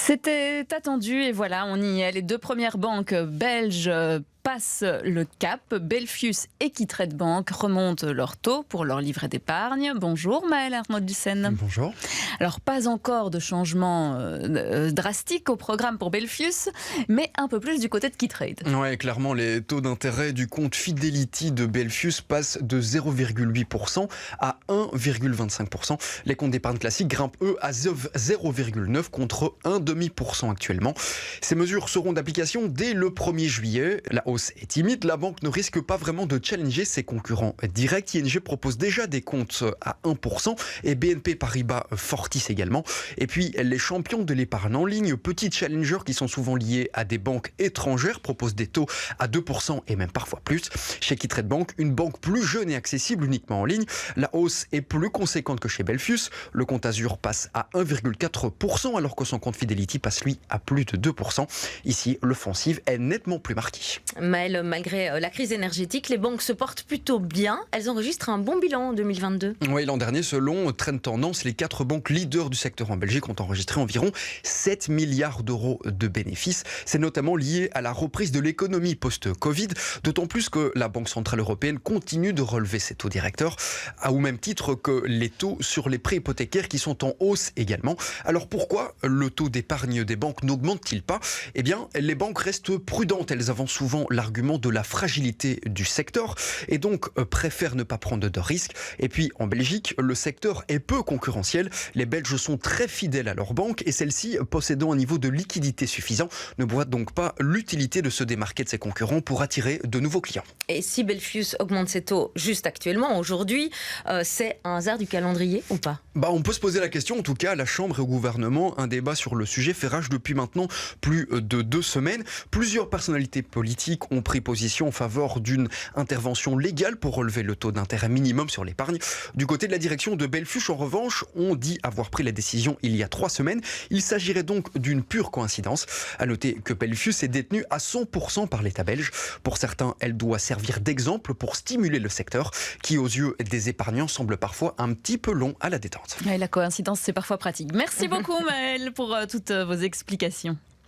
C'était attendu et voilà, on y est. Les deux premières banques belges passent le cap. Belfius et Qui-Trade Bank remontent leur taux pour leur livret d'épargne. Bonjour Maëlle Arnaud-Dussen. Bonjour. Alors pas encore de changement drastique au programme pour Belfius, mais un peu plus du côté de Qui-Trade. Ouais, clairement, les taux d'intérêt du compte Fidelity de Belfius passent de 0,8% à 1,25%. Les comptes d'épargne classiques grimpent eux à 0,9% contre 1,5% actuellement. Ces mesures seront d'application dès le 1er juillet. La hausse est timide, la banque ne risque pas vraiment de challenger ses concurrents directs. ING propose déjà des comptes à 1% et BNP Paribas Fortis également. Et puis les champions de l'épargne en ligne, petits challengers qui sont souvent liés à des banques étrangères, proposent des taux à 2% et même parfois plus. Chez Qui-Trade Bank, une banque plus jeune et accessible uniquement en ligne, la hausse est plus conséquente que chez Belfius. Le compte Azur passe à 1,4% alors que son compte Fidelity passe lui à plus de 2%. Ici, l'offensive est nettement plus marquée. Maëlle, malgré la crise énergétique, les banques se portent plutôt bien. Elles enregistrent un bon bilan en 2022. Oui, l'an dernier, selon Trend Tendance, les 4 banques leaders du secteur en Belgique ont enregistré environ 7 milliards d'euros de bénéfices. C'est notamment lié à la reprise de l'économie post-Covid, d'autant plus que la Banque Centrale Européenne continue de relever ses taux directeurs, au même titre que les taux sur les prêts hypothécaires qui sont en hausse également. Alors pourquoi le taux d'épargne des banques n'augmente-t-il pas ? Eh bien, les banques restent prudentes. Elles avancent souvent l'argument de la fragilité du secteur et donc préfèrent ne pas prendre de risques. Et puis en Belgique, le secteur est peu concurrentiel. Les Belges sont très fidèles à leur banque et celle-ci, possédant un niveau de liquidité suffisant, ne voit donc pas l'utilité de se démarquer de ses concurrents pour attirer de nouveaux clients. Et si Belfius augmente ses taux juste actuellement, aujourd'hui, c'est un hasard du calendrier ou pas ? On peut se poser la question. En tout cas, à la Chambre et au gouvernement, un débat sur le sujet fait rage depuis maintenant plus de 2 semaines. Plusieurs personnalités politiques ont pris position en faveur d'une intervention légale pour relever le taux d'intérêt minimum sur l'épargne. Du côté de la direction de Belfius, en revanche, on dit avoir pris la décision il y a 3 semaines. Il s'agirait donc d'une pure coïncidence. À noter que Belfius est détenue à 100% par l'État belge. Pour certains, elle doit servir d'exemple pour stimuler le secteur, qui aux yeux des épargnants semble parfois un petit peu long à la détente. Et la coïncidence, c'est parfois pratique. Merci beaucoup Maëlle pour toutes vos explications.